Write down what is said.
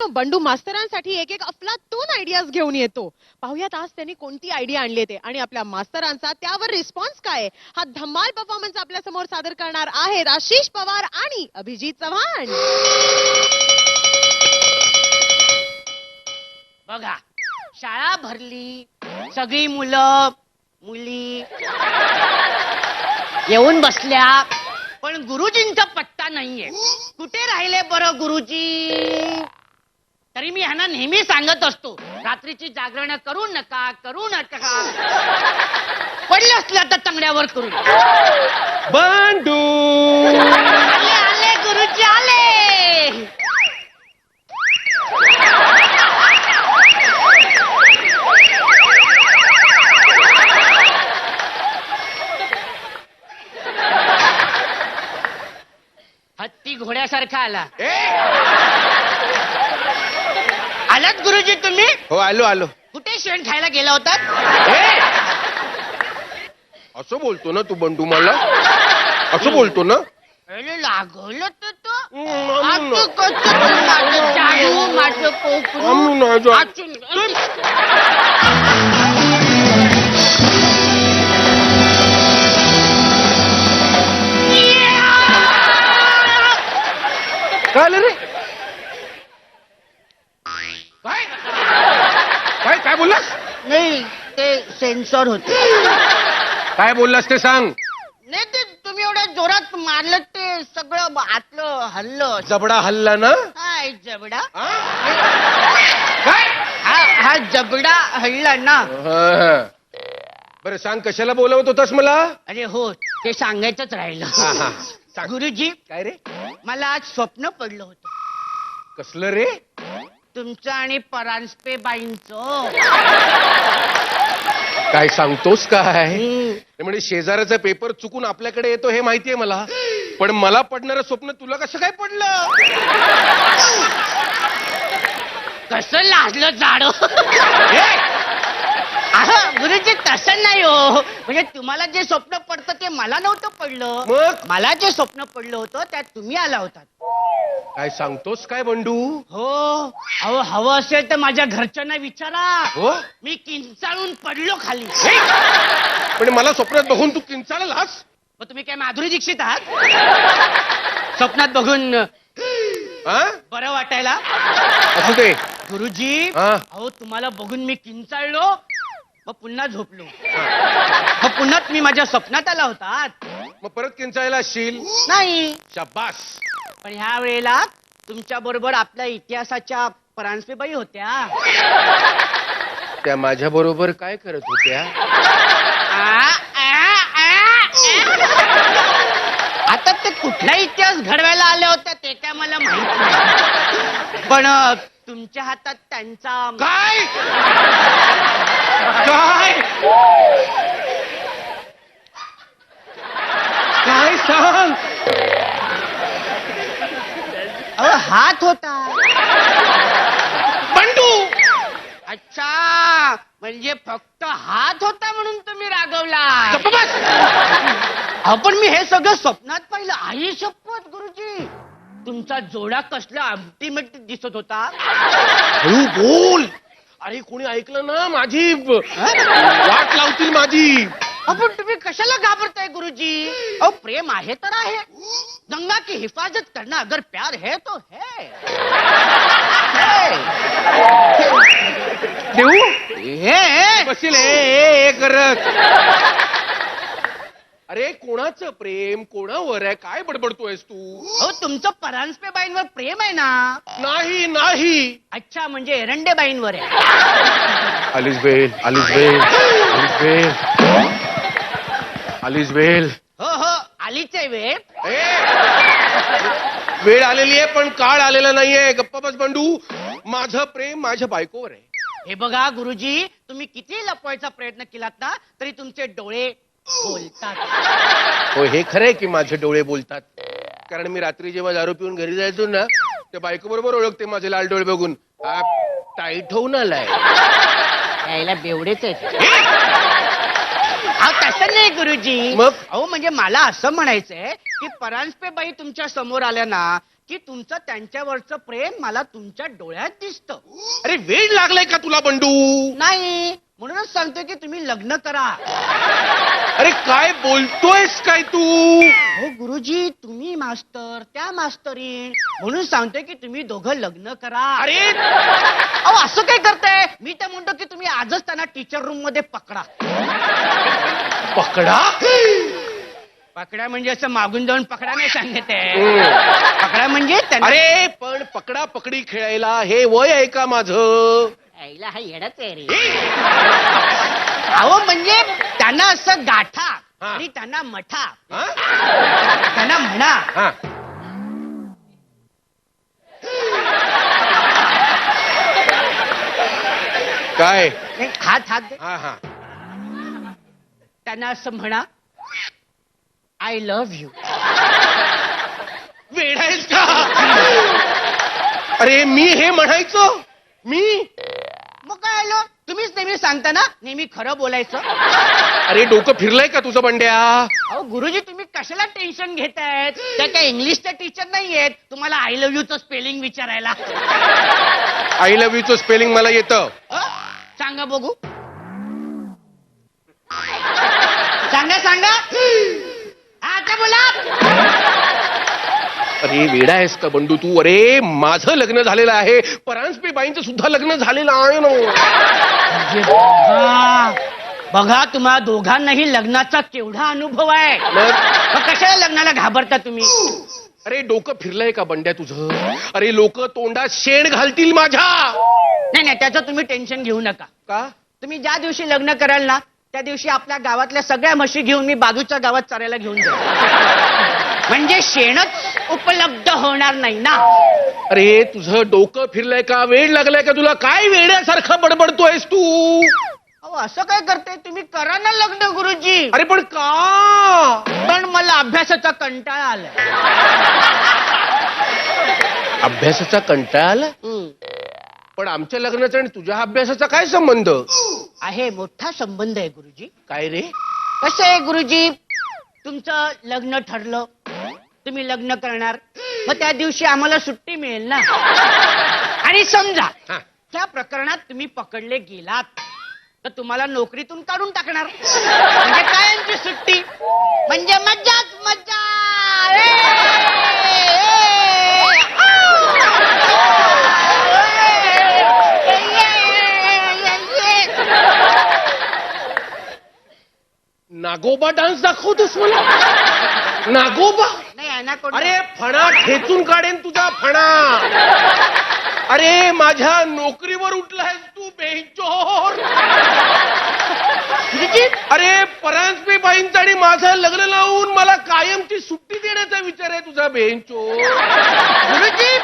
बंडू मास्तरांसाठी एक एक अफलातून आयडियाज घेऊन येतो. पाहुयात आज त्यांनी कोणती आयडिया आणली ते आणि आपल्या मास्तरांचा त्यावर रिस्पॉन्स काय आहे. हा धमाल परफॉर्मन्स आपल्या समोर सादर करणार आहेत आशिष पवार आणि अभिजित चव्हाण. बघा, शाळा भरली, सगळी मुलं मुली येऊन बसल्या, पण गुरुजींचा पत्ता नाहीये. कुठे राहिले बरं गुरुजी? तरी मी ह्यांना नेहमी सांगत असतो, रात्रीची जागरण करू नका, करू नका. पडले असले आता तंगड्यावर करून. बंडू आले आले गुरुजी आले. हत्ती घोड्यासारखा आला. आलात गुरुजी तुम्ही? हो आलो आलो. कुठे शेण खायला गेला होतात? असं बोलतो ना तू बंडू मला? असं बोलतो ना? अरे लागलं तर तो. आम्ही आता कसं माझं जादू, माझं कोकरू. नाही जात. आचून. काय आलं रे? काय? काय काय बोललास? नाही, ते सेन्सर होते. काय बोललास ते सांग. नाही, ते तुम्ही एवढ्या जोरात मारलं ते सगळं आतलं हल्लं. जबडा हल्ला ना? हाय जबडा. हा? काय? हा जबडा हल्ला ना. हा. बरं सांग, कशाला बोलवत होतास मला? अरे हो, ते सांगायचंच राहिलं. हा, हा. सांग. गुरुजी, काय रे? मला आज स्वप्न पडलं होतं. कसलं रे? तुमचं आणि परांजपे बाईंचं. काय सांगतोस काय? म्हणजे शेजाऱ्याचा पेपर चुकून आपल्याकडे येतो हे माहितीये मला, पण मला पडणारं स्वप्न तुला कसं काय पडलं? कसं लाजलं जाड. गुरुजी तसं नाही हो, म्हणजे तुम्हाला जे स्वप्न पडतं ते मला नव्हतं पडलं. मग? मला जे स्वप्न पडलं होतं त्यात तुम्ही आला होता. काय सांगतोस काय बंडू? हो, अहो हवं असेल तर माझ्या घरच्यांना विचारा. हो? मी किंचाळून पडलो खाली. पण मला स्वप्नात बघून तू किंचाळलास? मग तुम्ही काय माधुरी दीक्षित आहात? स्वप्नात बघून हा? बरं वाटायला. असू दे. गुरुजी, हा. अहो तुम्हाला बघून मी किंचाळलो, मग पुन्हा झोपलो. मग पुन्हा तुम्ही माझ्या स्वप्नात आला होता. मग परत किंचाळला असशील? नाही, शाबास. पण ह्या वेळेला तुमच्या बरोबर आपल्या इतिहासाच्या परांजपेबाई होत्या. त्या माझ्या बरोबर काय करत होत्या? आता ते कुठला इतिहास घडवायला आल्या होत्या ते काय मला माहित नाही, पण तुमच्या हातात त्यांचा काय काय काय सांग. हात होता. बंडू, अच्छा, म्हणजे फक्त हात होता म्हणून तुम्ही रागवला. पण मी हे सगळं स्वप्नात पाहिलं. आई शपथ गुरुजी, तुमचा जोडा कसला अल्टिमेट दिसत होता. हळू बोल. अरे कोणी ऐकलं ना माझी वाट लावतील माझी. पण तुम्ही कशाला घाबरताय गुरुजी? अहो प्रेम आहे तर आहे. गंगा की हिफाजत करना अगर प्यार है तो है. देऊ हे बसील हे करत. अरे कोणाचं प्रेम कोणावर आहे? काय बडबडतोयस तू? अहो तुमचं परांजपे बाईंवर प्रेम आहे ना? नाही नाही. अच्छा, म्हणजे एरंडे बाईंवर आहे. आलीस बेल, आलीस बेल, आलीस बेल, आलीस बेल. हो हो, आलीच आहे वेळ. वेळ आलेली आहे पण काळ आलेला नाहीये. गप्पा बस बंडू. माझं प्रेम माझ्या बायकोवर आहे. हे बघा गुरुजी, तुम्ही किती लपवायचा प्रयत्न केलात ना तरी तुमचे डोळे बोलतात. हो, हे खरंय की माझे डोळे बोलतात. कारण मी रात्री जेव्हा दारू पिऊन घरी जायचो ना, त्या बायको बरोबर ओळखते माझे लाल डोळे बघून. हा टाईट होऊन आलाय. यायला बेवडेच आहेत. तसं नाही गुरुजी. मग? अहो म्हणजे मला असं म्हणायचंय की परांजपे बाई तुमच्या समोर आल्या ना की तुमचं त्यांच्यावरचं प्रेम मला तुमच्या डोळ्यात दिसतं. अरे वेळ लागलाय का तुला बंडू? नाही म्हणूनच सांगतोय की तुम्ही लग्न करा. अरे काय बोलतोयस काय तू? हो गुरुजी, तुम्ही मास्तर त्या मास्तरीण, म्हणून सांगतोय की तुम्ही दोघं लग्न करा. अरे अहो असं काय करताय? मी तर म्हणतो की तुम्ही आजच त्यांना टीचर रूम मध्ये पकडा. पकडा? पकडा म्हणजे असं मागून जाऊन पकडा नाही सांगत आहे. हम्म. पकडा म्हणजे त्यांना अरे पण पकडा पकडी खेळायला हे वय आहे का माझं? आईला हा येडाच आहे रे. अहो म्हणजे त्यांना असं गाठा हा. आणि त्यांना मठा, हा? त्यांना म्हणा. हा. काय? नाही, हात हात दे. हा हा. त्यांना असं म्हणा, आय लव्ह यू. वेडायस का? अरे मी हे म्हणायचो? मी? मग काय आलं? तुम्हीच नेहमी सांगता ना नेहमी खरं बोलायचं. अरे डोकं फिरलंय का तुझं बंड्या? अहो गुरुजी, तुम्ही कशाला टेन्शन घेतायत? त्या काय इंग्लिशच्या टीचर नाहीयेत तुम्हाला आय लव्ह यूचं स्पेलिंग विचारायला. आय लव्ह यूचं स्पेलिंग मला येतं. सांगा बघू. सांगा सांगा. आता बोला. अरे वेडा आहेस का बंडू तू? अरे माझं लग्न झालेलं आहे, परांजपे बाईंचं सुद्धा लग्न झालेलं आहे ना. बघा बघा, तुम्हा दोघांनाही लग्नाचा केवढा अनुभव आहे. मग कशाला लग्नाला घाबरता तुम्ही? अरे डोकं फिरलंय का बंड्या तुझं? अरे लोक तोंडात शेण घालतील माझ्या. नाही नाही, त्याचं तुम्ही टेन्शन घेऊ नका. का? तुम्ही ज्या दिवशी लग्न कराल ना त्या दिवशी आपल्या गावातल्या सगळ्या म्हशी घेऊन मी बाजूच्या गावात चरायला घेऊन जाईल. म्हणजे शेणच उपलब्ध होणार नाही ना. अरे तुझं डोकं फिरलंय का? वेळ लागलाय का तुला? काय वेड्यासारखं बडबडतोयस तू? अहो असं काय करते तुम्ही? करा ना लग्न गुरुजी. अरे पण का? पण मला अभ्यासाचा कंटाळा आलाय. अभ्यासाचा कंटाळा आला? पण आमच्या लग्नाचा आणि तुझ्या अभ्यासाचा काय संबंध? आहे, मोठा संबंध आहे गुरुजी. काय रे? कसं आहे गुरुजी, तुमचं लग्न ठरलं, तुम्ही लग्न करणार, मग त्या दिवशी आम्हाला सुट्टी मिळेल ना. आणि समजा हा. त्या प्रकरणात तुम्ही पकडले गेलात तर तुम्हाला नोकरीतून काढून टाकणार. म्हणजे कायमची सुट्टी, म्हणजे मज्जाच मज्जा. नागोबा डान्स दाखवतोस मला? नागोबा? नाही आहे ना कोण? अरे फणा खेचून काढेन तुझा फणा. अरे माझ्या नोकरीवर उठलायस तू बेंचोर. अरे परांजपे बाईंचं आणि माझं लग्न लावून मला कायमची सुट्टी देण्याचा विचार आहे तुझा बेंचोर. गुरुजी